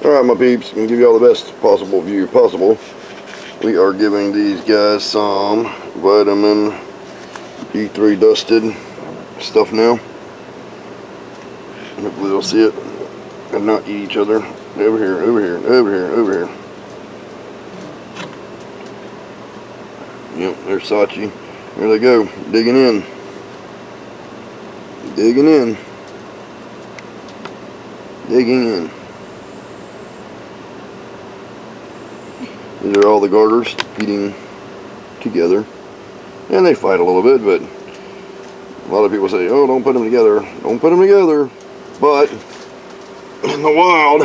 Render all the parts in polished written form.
Alright, my peeps, I'm going to give you all the best possible view possible. We are giving these guys some vitamin D3 dusted stuff now. Hopefully they'll see it and not eat each other. Over here, over here, over here, over here. Yep, there's Sachi. There they go, digging in. Digging in. Digging in. These are all the garters eating together. And they fight a little bit, but a lot of people say, oh, don't put them together. Don't put them together. But in the wild,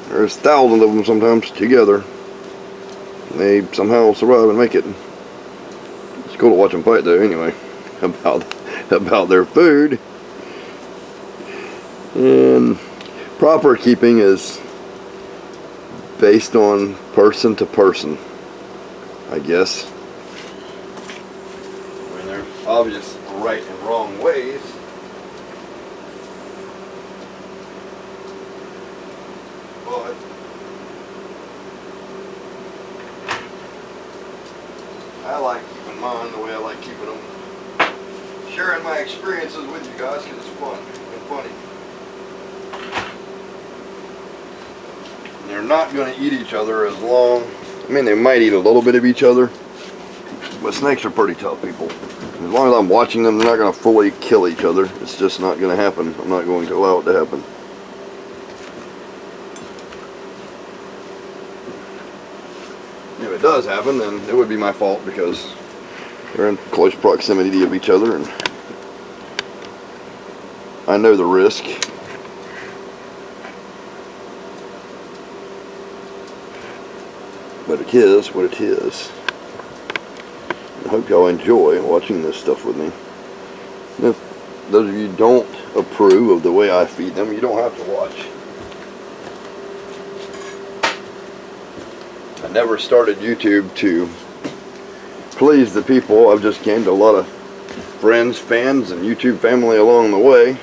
there's thousands of them sometimes together. They somehow survive and make it. It's cool to watch them fight though, anyway, about their food. And proper keeping is based on person to person, I guess. I mean, there's obvious right and wrong ways. But I like keeping mine the way I like keeping them. Sharing my experiences with you guys because it's fun and funny. They're not going to eat each other as long. I mean, they might eat a little bit of each other, but snakes are pretty tough, people. As long as I'm watching them, they're not going to fully kill each other. It's just not going to happen. I'm not going to allow it to happen. If it does happen, then it would be my fault because they're in close proximity of each other, and I know the risk. But it is what it is. I hope y'all enjoy watching this stuff with me. And if those of you don't approve of the way I feed them, you don't have to watch. I never started YouTube to please the people. I've just gained a lot of friends, fans, and YouTube family along the way.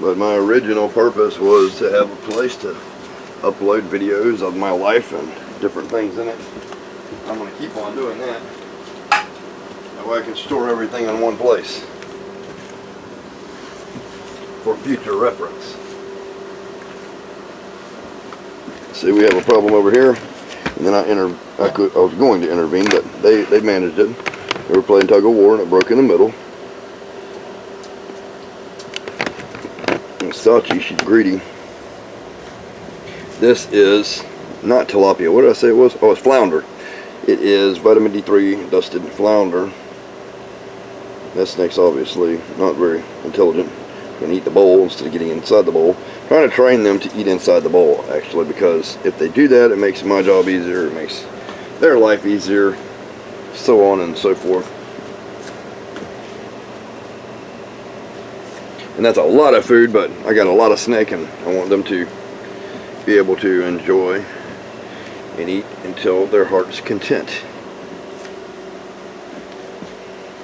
But my original purpose was to have a place to upload videos of my life and different things in it. I'm going to keep on doing that. That way I can store everything in one place for future reference. See, we have a problem over here, and then I was going to intervene, but they managed it. They were playing tug of war, and it broke in the middle. And Sachi, she's greedy. This is not tilapia. What did I say it was? Oh, it's flounder. It is vitamin D3 dusted flounder. That snake's obviously not very intelligent. Going to eat the bowl instead of getting inside the bowl. I'm trying to train them to eat inside the bowl, actually, because if they do that, it makes my job easier. It makes their life easier, so on and so forth. And that's a lot of food, but I got a lot of snake, and I want them to be able to enjoy and eat until their heart's content.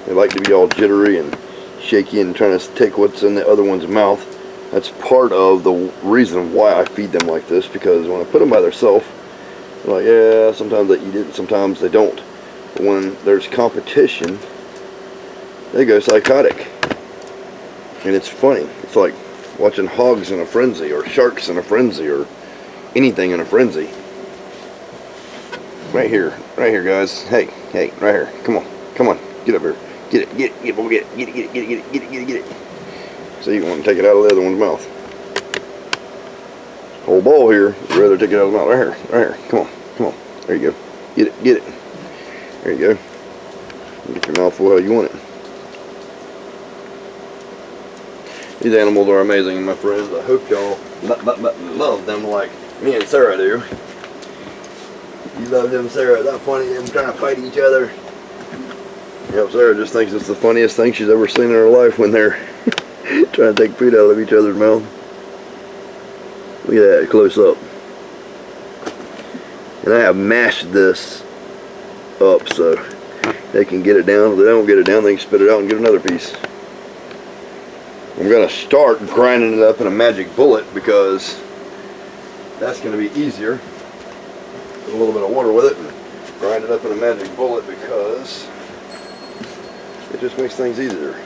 They like to be all jittery and shaky and trying to take what's in the other one's mouth. That's part of the reason why I feed them like this, because when I put them by themselves, they're like, yeah, sometimes they eat it and sometimes they don't. But when there's competition, they go psychotic. And it's funny. It's like watching hogs in a frenzy, or sharks in a frenzy, or anything in a frenzy. Right here, guys. Hey, right here. Come on, get up here. Get it, get it. So you want to take it out of the other one's mouth. Whole bowl here, you'd rather take it out of the mouth. Right here. Come on. There you go. Get it. There you go. Get your mouth full how you want it. These animals are amazing, my friends. I hope y'all love them like me and Sarah do. You love them, Sarah. Is that funny? Them trying to fight each other. Yep, Sarah just thinks it's the funniest thing she's ever seen in her life when they're trying to take food out of each other's mouth. Look at that close up. And I have mashed this up so they can get it down. If they don't get it down, they can spit it out and get another piece. I'm going to start grinding it up in a magic bullet because That's going to be easier. Put a little bit of water with it and grind it up in a magic bullet because it just makes things easier.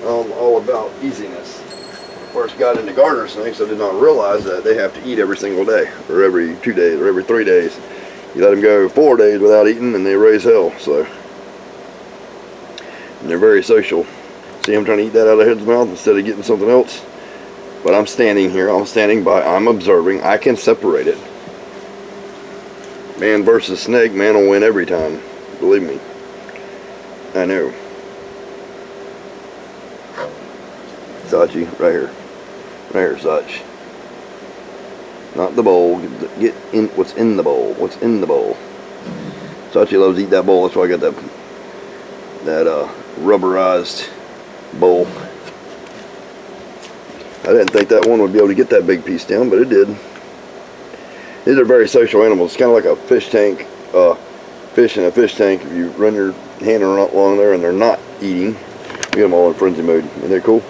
I'm all about easiness. When I first got into garter snakes, I did not realize that they have to eat every single day, or every 2 days, or every 3 days. You let them go 4 days without eating and they raise hell. So, and they're very social. See, I'm trying to eat that out of head's mouth instead of getting something else. But I'm standing here, I'm standing by, I'm observing, I can separate it. Man versus snake, man will win every time. Believe me. I know. Sachi, right here. Right here, Sach. Not the bowl, get in what's in the bowl. What's in the bowl. Sachi loves to eat that bowl, that's why I got that rubberized bowl. I didn't think that one would be able to get that big piece down, but it did. These are very social animals. It's kind of like a fish tank, fish in a fish tank. If you run your hand along there and they're not eating, you get them all in frenzy mode. Isn't that cool?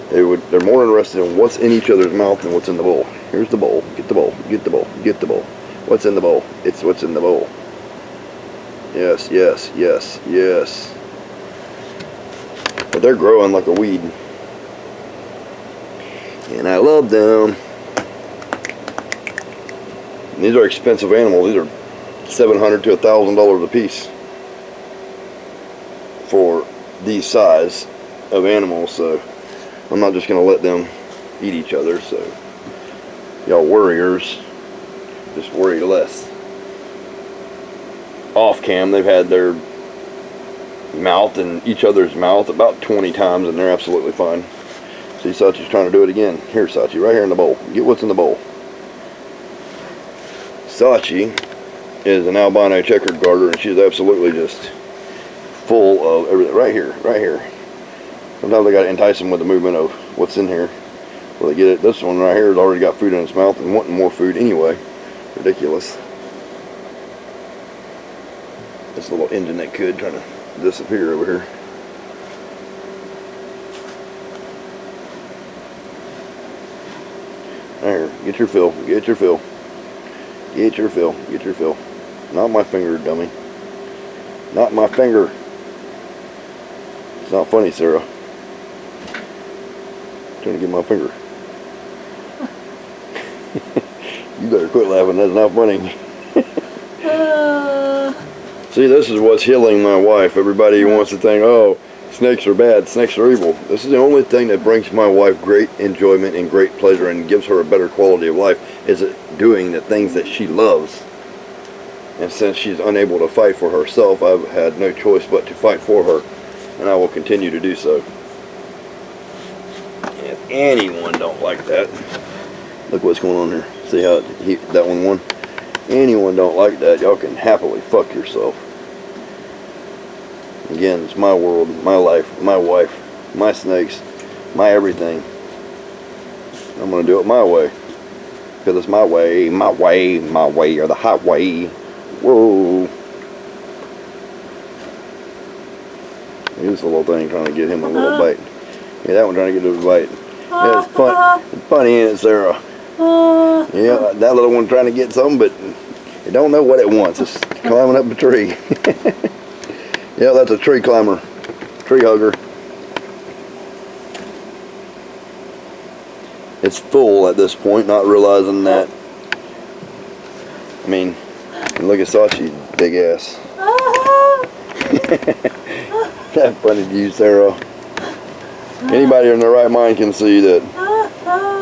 They're more interested in what's in each other's mouth than what's in the bowl. Here's the bowl. Get the bowl. Get the bowl. Get the bowl. What's in the bowl? It's what's in the bowl. Yes, yes, yes, yes. But they're growing like a weed. And I love them. And these are expensive animals. These are $700 to $1,000 a piece for these size of animals. So I'm not just going to let them eat each other. So y'all worriers, just worry less. Off cam, they've had their mouth in each other's mouth about 20 times, and they're absolutely fine. See, Sachi's trying to do it again. Here, Sachi, right here in the bowl. Get what's in the bowl. Sachi is an albino checkered garter, and she's absolutely just full of everything. Right here, right here. Sometimes I got to entice them with the movement of what's in here. Well, they get it. This one right here has already got food in its mouth and wanting more food anyway. Ridiculous. This little engine that could trying to disappear over here. There, get your fill, get your fill. Get your fill, get your fill. Not my finger, dummy. Not my finger. It's not funny, Sarah. I'm trying to get my finger. You better quit laughing, that's not funny. See, this is what's healing my wife. Everybody wants to think, oh, snakes are bad, snakes are evil. This is the only thing that brings my wife great enjoyment and great pleasure and gives her a better quality of life, is it doing the things that she loves. And since she's unable to fight for herself, I've had no choice but to fight for her, and I will continue to do so. If anyone don't like that, look what's going on here. See how that one won? Anyone don't like that, y'all can happily fuck yourself. Again, it's my world, my life, my wife, my snakes, my everything. I'm going to do it my way. Because it's my way, my way, my way, or the highway. Whoa. Here's the little thing trying to get him a little bite. Yeah, that one trying to get a little bite. Yeah, it's fun. It's funny, ain't it, Sarah? Yeah, that little one trying to get something, but it don't know what it wants. It's climbing up a tree. Yeah, that's a tree climber, tree hugger. It's full at this point, not realizing that. I mean, look at Sachi, big ass. That's funny to you, Sarah. Anybody in their right mind can see that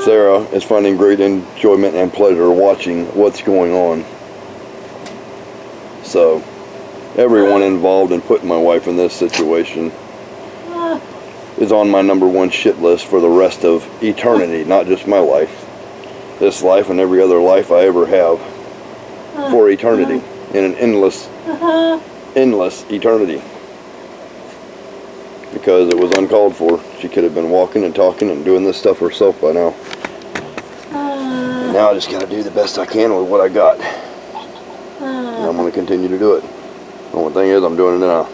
Sarah is finding great enjoyment and pleasure watching what's going on. So, everyone involved in putting my wife in this situation is on my #1 shit list for the rest of eternity, not just my life. This life and every other life I ever have for eternity, in an endless eternity. Because it was uncalled for. She could have been walking and talking and doing this stuff herself by now. And now I just gotta do the best I can with what I got. And I'm gonna continue to do it. The only thing is, I'm doing it in a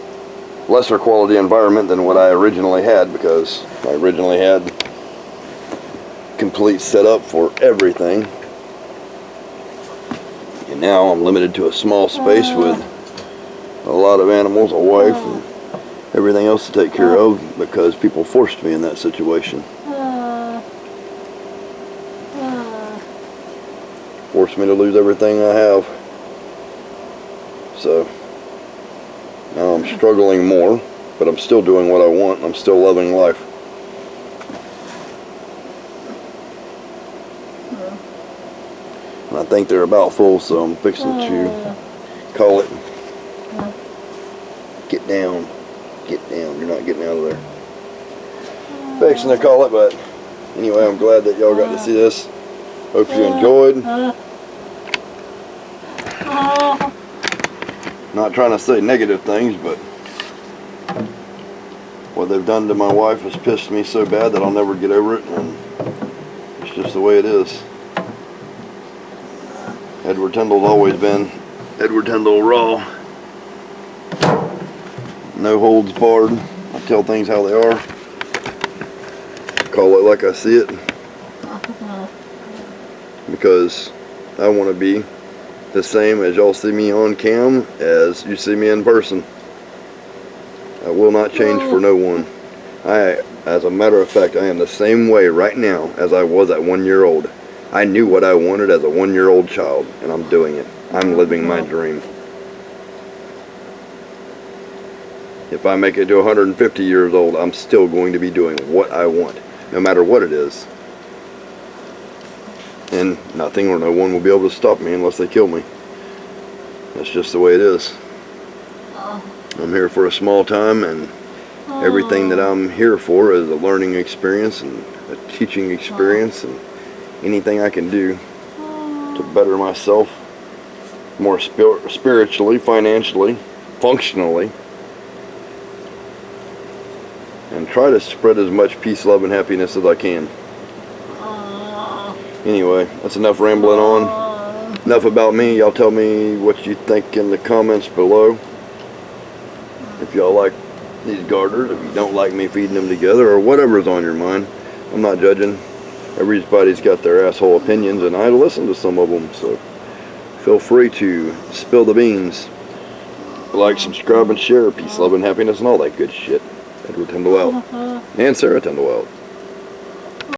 lesser quality environment than what I originally had, because I originally had complete setup for everything. And now I'm limited to a small space with a lot of animals, a wife, and everything else to take care of because people forced me in that situation. Forced me to lose everything I have. So now I'm struggling more, but I'm still doing what I want. And I'm still loving life. And I think they're about full, so I'm fixing to call it. Get down. Get down. You're not getting out of there. Fixing to call it, but anyway, I'm glad that y'all got to see this. Hope you enjoyed. Not trying to say negative things, but what they've done to my wife has pissed me so bad that I'll never get over it, and it's just the way it is. Edward Tyndall's always been Edward Tyndall raw. No holds barred. I tell things how they are. Call it like I see it. Because I want to be the same as y'all see me on cam as you see me in person. I will not change for no one. As a matter of fact, I am the same way right now as I was at 1 year old. I knew what I wanted as a 1-year-old child, and I'm doing it. I'm living my dream. If I make it to 150 years old, I'm still going to be doing what I want, no matter what it is. And nothing or no one will be able to stop me unless they kill me. That's just the way it is. I'm here for a small time, and everything that I'm here for is a learning experience and a teaching experience, and anything I can do to better myself more spiritually, financially, functionally, and try to spread as much peace, love, and happiness as I can. Anyway, that's enough rambling on. Enough about me. Y'all tell me what you think in the comments below. If y'all like these garters, if you don't like me feeding them together, or whatever's on your mind. I'm not judging. Everybody's got their asshole opinions, and I listen to some of them, so feel free to spill the beans. Like, subscribe, and share. Peace, love, and happiness, and all that good shit. Edward Tyndall out. And Sarah Tyndall out.